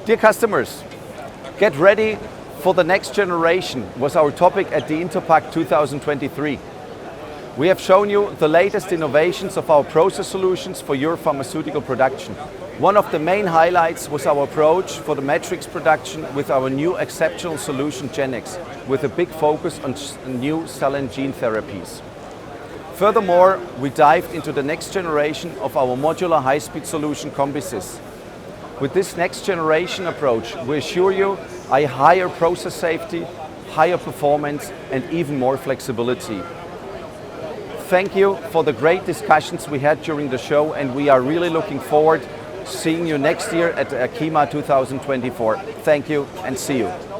Dear customers, get ready for the next generation was our topic at the Interpack 2023. We have shown you the latest innovations of our process solutions for your pharmaceutical production. One of the main highlights was our approach for the matrix production with our new exceptional solution GenX, with a big focus on new cell and gene therapies. Furthermore, we dived into the next generation of our modular high-speed solution Combisys. With this next generation approach, we assure you a higher process safety, higher performance, and even more flexibility. Thank you for the great discussions we had during the show, and we are really looking forward to seeing you next year at ACHIMA 2024. Thank you and see you.